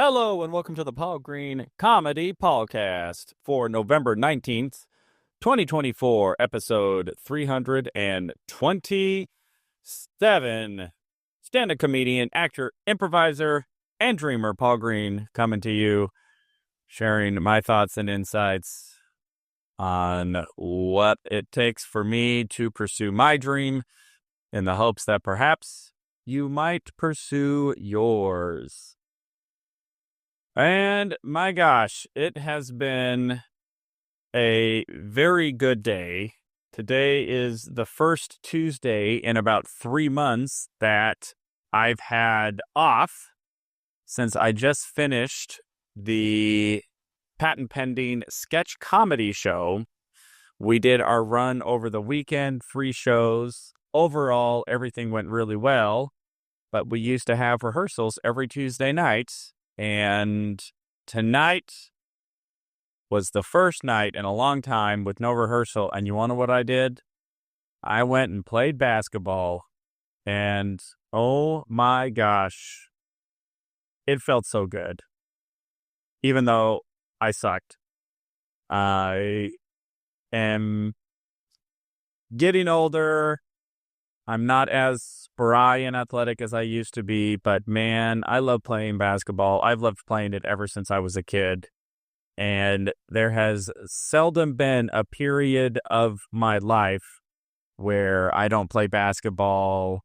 Hello and welcome to the Paul Green Comedy PaulCast for November 19th, 2024, episode 327. Stand-up comedian, actor, improviser, and dreamer Paul Green coming to you, sharing my thoughts and insights on what it takes for me to pursue my dream in the hopes that perhaps you might pursue yours. And my gosh, it has been a very good day. Today is the first Tuesday in about 3 months that I've had off since I just finished the patent pending sketch comedy show. We did our run over the weekend, 3 shows. Overall, everything went really well, but we used to have rehearsals every Tuesday night. And tonight was the first night in a long time with no rehearsal. And you want to know what I did? I went and played basketball. And oh my gosh, it felt so good. Even though I sucked. I am getting older. I'm not as spry and athletic as I used to be, but man, I love playing basketball. I've loved playing it ever since I was a kid. And there has seldom been a period of my life where I don't play basketball,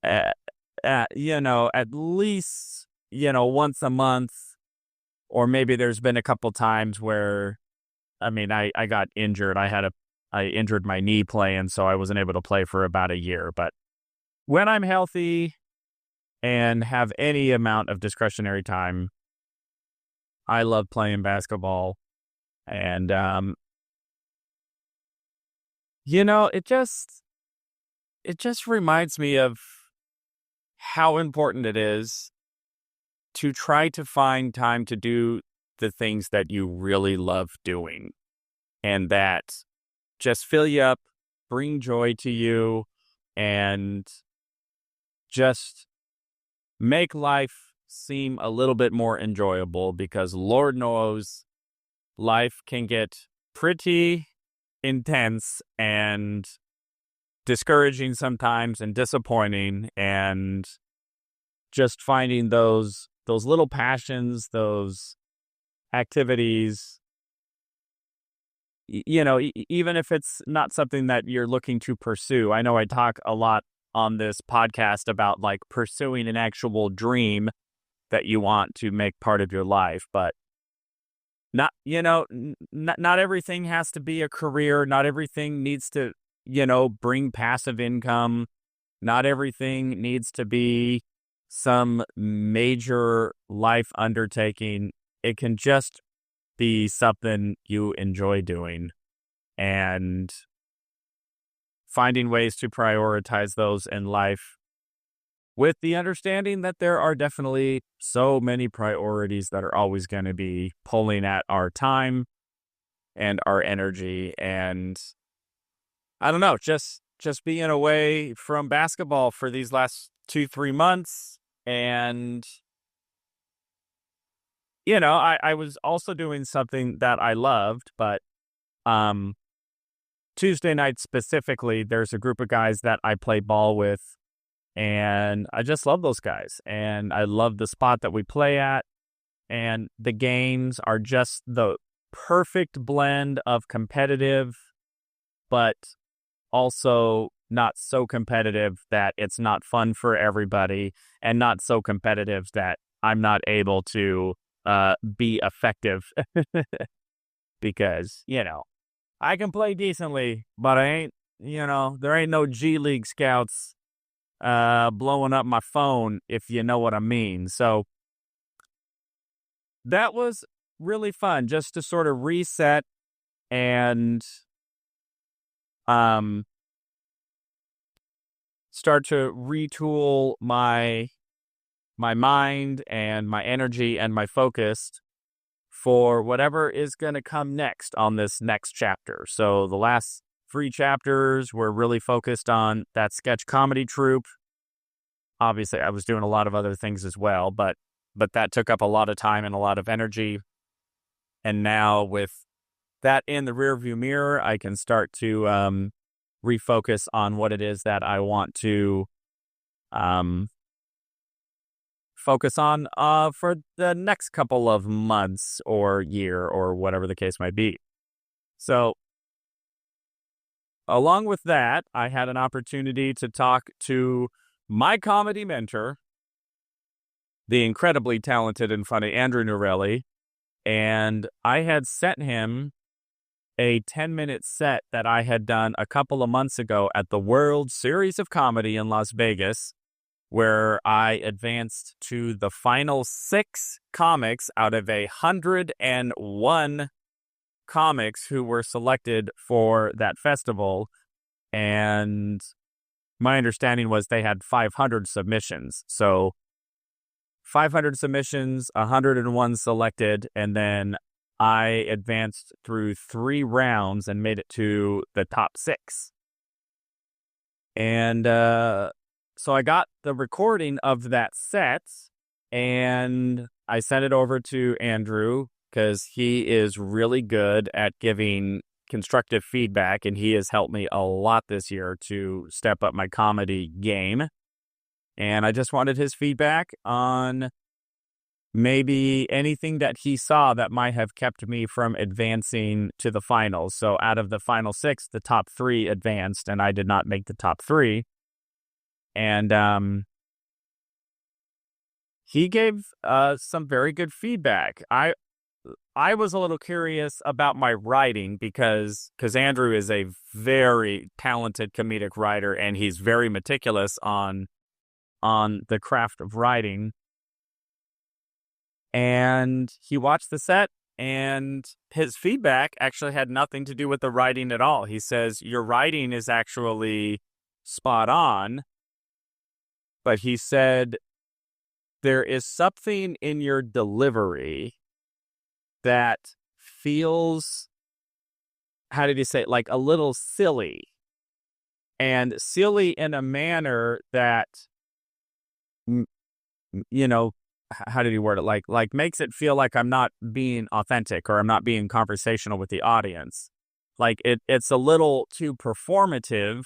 at least, once a month. Or maybe there's been a couple times where, I got injured. I injured my knee playing, so I wasn't able to play for about a year. But when I'm healthy and have any amount of discretionary time, I love playing basketball. And, it just reminds me of how important it is to try to find time to do the things that you really love doing. And that just fill you up, bring joy to you, and just make life seem a little bit more enjoyable, because Lord knows life can get pretty intense and discouraging sometimes and disappointing, and just finding those little passions, those activities, even if it's not something that you're looking to pursue. I know I talk a lot on this podcast about like pursuing an actual dream that you want to make part of your life, but not everything has to be a career. Not everything needs to, bring passive income. Not everything needs to be some major life undertaking. It can just be something you enjoy doing, and finding ways to prioritize those in life, with the understanding that there are definitely so many priorities that are always going to be pulling at our time and our energy. And I don't know, just being away from basketball for these last 2-3 months. And I was also doing something that I loved, but Tuesday night specifically, there's a group of guys that I play ball with, and I just love those guys. And I love the spot that we play at, and the games are just the perfect blend of competitive, but also not so competitive that it's not fun for everybody, and not so competitive that I'm not able to be effective because, I can play decently, but I ain't, there ain't no G League scouts blowing up my phone, if you know what I mean. So that was really fun, just to sort of reset and start to retool my mind and my energy and my focus for whatever is going to come next on this next chapter. So the last 3 chapters were really focused on that sketch comedy troupe. Obviously, I was doing a lot of other things as well, but but that took up a lot of time and a lot of energy. And now with that in the rearview mirror, I can start to refocus on what it is that I want to focus on for the next couple of months or year or whatever the case might be. So along with that, I had an opportunity to talk to my comedy mentor, the incredibly talented and funny Andrew Norelli, and I had sent him a 10-minute set that I had done a couple of months ago at the World Series of Comedy in Las Vegas, where I advanced to the final 6 comics out of 101 comics who were selected for that festival. And my understanding was they had 500 submissions. So 500 submissions, 101 selected, and then I advanced through 3 rounds and made it to the top 6. And so I got the recording of that set, and I sent it over to Andrew because he is really good at giving constructive feedback, and he has helped me a lot this year to step up my comedy game. And I just wanted his feedback on maybe anything that he saw that might have kept me from advancing to the finals. So out of the final 6, the top 3 advanced, and I did not make the top 3. And he gave some very good feedback. I was a little curious about my writing because Andrew is a very talented comedic writer, and he's very meticulous on the craft of writing. And he watched the set, and his feedback actually had nothing to do with the writing at all. He says, your writing is actually spot on, but he said, there is something in your delivery that feels, how did he say it, like a little silly. And silly in a manner that, you know, how did he word it? Like makes it feel like I'm not being authentic or I'm not being conversational with the audience. Like it's a little too performative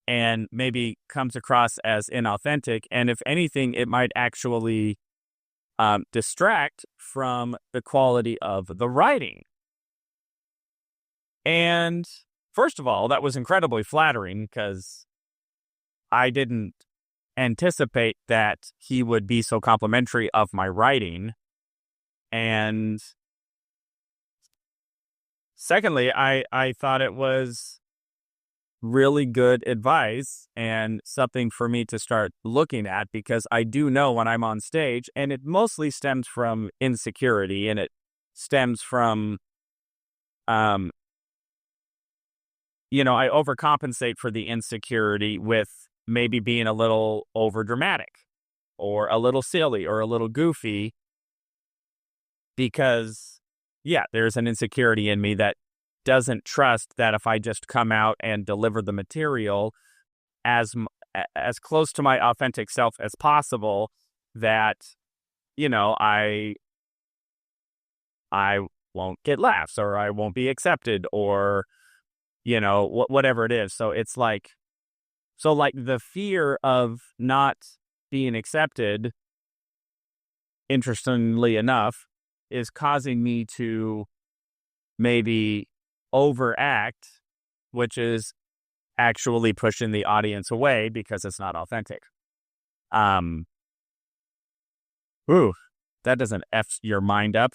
and maybe comes across as inauthentic. And if anything, it might actually distract from the quality of the writing. And first of all, that was incredibly flattering because I didn't anticipate that he would be so complimentary of my writing. And secondly, I thought it was really good advice and something for me to start looking at, because I do know when I'm on stage, and it mostly stems from insecurity, and it stems from, I overcompensate for the insecurity with maybe being a little over dramatic or a little silly or a little goofy because, there's an insecurity in me that doesn't trust that if I just come out and deliver the material as close to my authentic self as possible, that, I won't get laughs or I won't be accepted or, whatever it is. So it's like, the fear of not being accepted, interestingly enough, is causing me to maybe overact, which is actually pushing the audience away because it's not authentic. That doesn't F your mind up.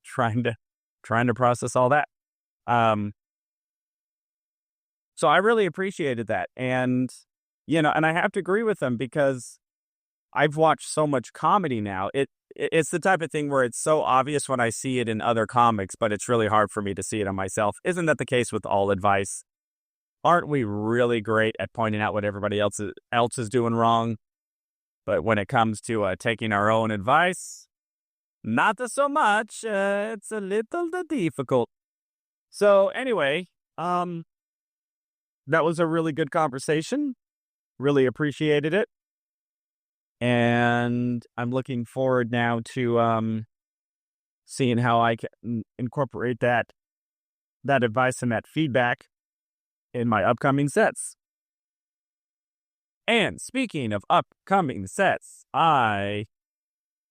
trying to process all that. So I really appreciated that. And, and I have to agree with them because I've watched so much comedy now. It's the type of thing where it's so obvious when I see it in other comics, but it's really hard for me to see it in myself. Isn't that the case with all advice? Aren't we really great at pointing out what everybody else is doing wrong? But when it comes to taking our own advice, not so much. It's a little difficult. So anyway, that was a really good conversation. Really appreciated it. And I'm looking forward now to seeing how I can incorporate that advice and that feedback in my upcoming sets. And speaking of upcoming sets, I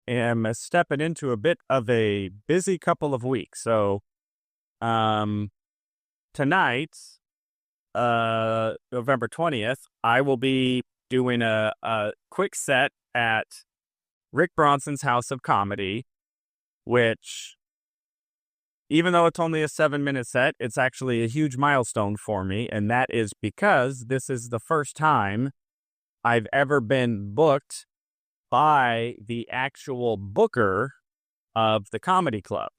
am stepping into a bit of a busy couple of weeks. So, tonight, November 20th, I will be doing a quick set at Rick Bronson's House of Comedy, which, even though it's only a 7-minute set, it's actually a huge milestone for me. And that is because this is the first time I've ever been booked by the actual booker of the comedy club.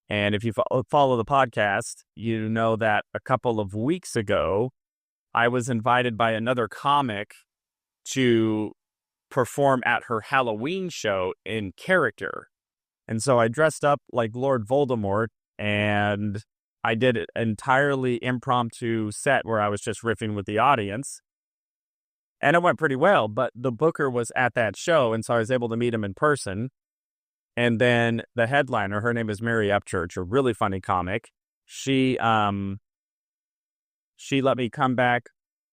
And if you follow the podcast, you know that a couple of weeks ago, I was invited by another comic to perform at her Halloween show in character. And so I dressed up like Lord Voldemort, and I did an entirely impromptu set where I was just riffing with the audience. And it went pretty well, but the booker was at that show, and so I was able to meet him in person. And then the headliner, her name is Mary Upchurch, a really funny comic. She let me come back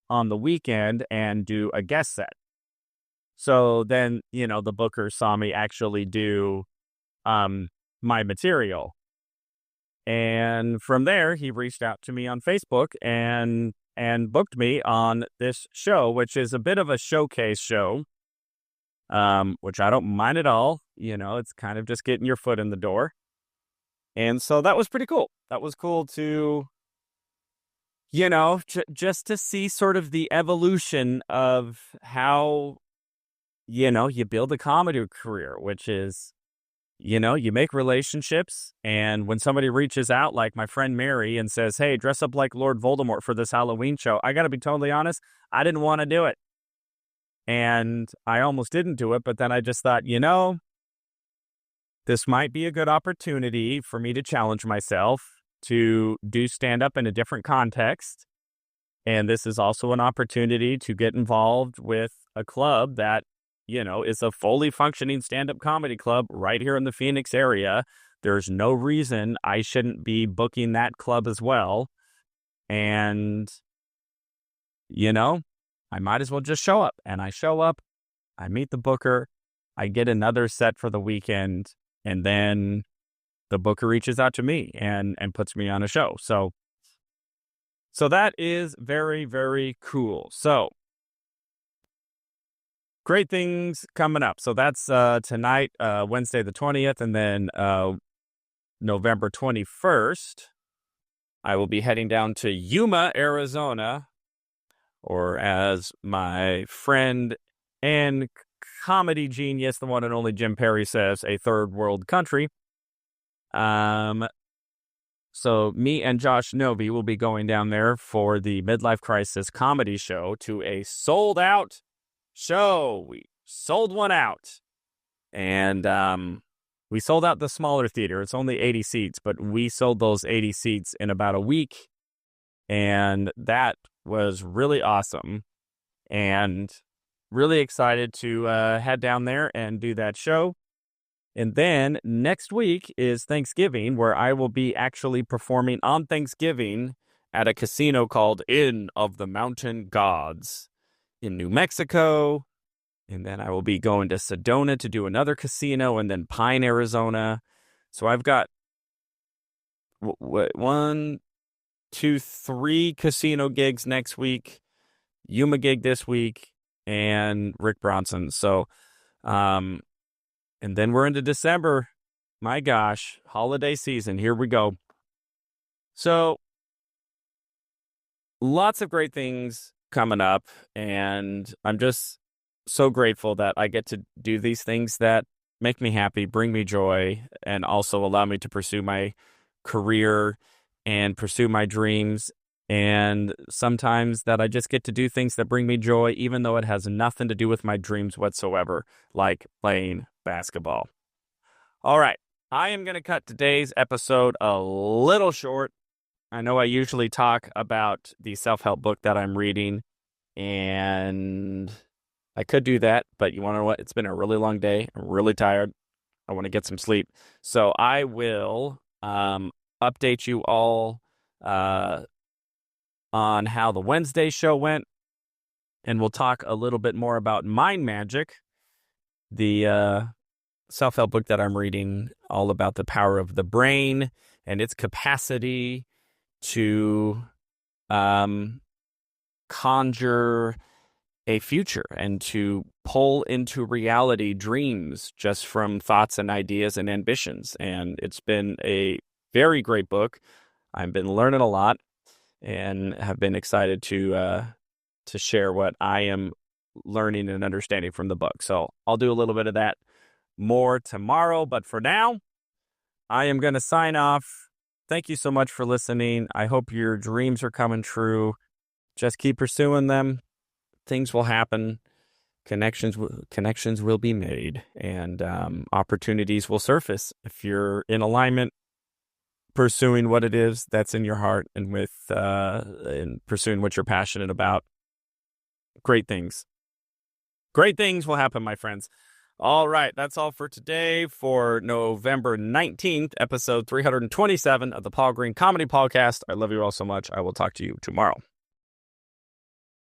on the weekend and do a guest set. So then, the booker saw me actually do my material. And from there, he reached out to me on Facebook and booked me on this show, which is a bit of a showcase show, which I don't mind at all. It's kind of just getting your foot in the door. And so that was pretty cool. That was cool to, just to see sort of the evolution of how, you build a comedy career, which is, you make relationships, and when somebody reaches out, like my friend Mary, and says, hey, dress up like Lord Voldemort for this Halloween show, I got to be totally honest, I didn't want to do it. And I almost didn't do it, but then I just thought, this might be a good opportunity for me to challenge myself to do stand-up in a different context. And this is also an opportunity to get involved with a club that, is a fully functioning stand-up comedy club right here in the Phoenix area. There's no reason I shouldn't be booking that club as well. And, I might as well just show up. And I show up, I meet the booker, I get another set for the weekend, and then the booker reaches out to me and puts me on a show. So that is very, very cool. So great things coming up. So that's tonight, Wednesday the 20th, and then November 21st, I will be heading down to Yuma, Arizona, or as my friend and comedy genius, the one and only Jim Perry says, a third world country. So me and Josh Novi will be going down there for the Midlife Crisis comedy show, to a sold out show. We sold one out, and we sold out the smaller theater. It's only 80 seats, but we sold those 80 seats in about a week, and that was really awesome, and really excited to head down there and do that show. And then next week is Thanksgiving, where I will be actually performing on Thanksgiving at a casino called Inn of the Mountain Gods in New Mexico. And then I will be going to Sedona to do another casino, and then Pine, Arizona. So I've got 1, 2, 3 casino gigs next week, Yuma gig this week, and Rick Bronson. So, and then we're into December. My gosh, holiday season. Here we go. So, lots of great things coming up, and I'm just so grateful that I get to do these things that make me happy, bring me joy, and also allow me to pursue my career and pursue my dreams. And sometimes that I just get to do things that bring me joy, even though it has nothing to do with my dreams whatsoever, like playing basketball. All right. I am going to cut today's episode a little short. I know I usually talk about the self-help book that I'm reading, and I could do that, but you want to know what? It's been a really long day. I'm really tired. I want to get some sleep. So I will update you all on how the Wednesday show went, and we'll talk a little bit more about Mind Magic, the self-help book that I'm reading, all about the power of the brain and its capacity to conjure a future and to pull into reality dreams just from thoughts and ideas and ambitions. And it's been a very great book. I've been learning a lot and have been excited to share what I am learning and understanding from the book. So I'll do a little bit of that more tomorrow. But for now, I am going to sign off. Thank you so much for listening. I hope your dreams are coming true. Just keep pursuing them. Things will happen. Connections will be made, and opportunities will surface if you're in alignment, pursuing what it is that's in your heart, and with and pursuing what you're passionate about. Great things will happen, my friends. All right, that's all for today for November 19th, episode 327 of the Paul Green Comedy PaulCast. I love you all so much. I will talk to you tomorrow.